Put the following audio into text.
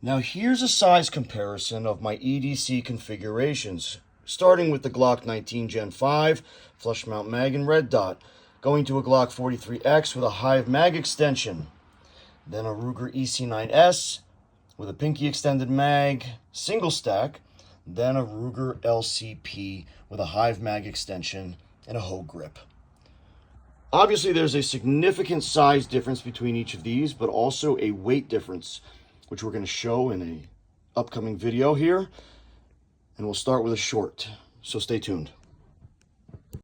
Now here's a size comparison of my EDC configurations, starting with the Glock 19 Gen 5 flush mount mag and red dot, going to a Glock 43X with a Hive mag extension, then a Ruger EC9S with a pinky extended mag, single stack, then a Ruger LCP with a Hive mag extension and a hoe grip. Obviously there's a significant size difference between each of these, but also a weight difference, which we're going to show in an upcoming video here. And we'll start with a short, so stay tuned.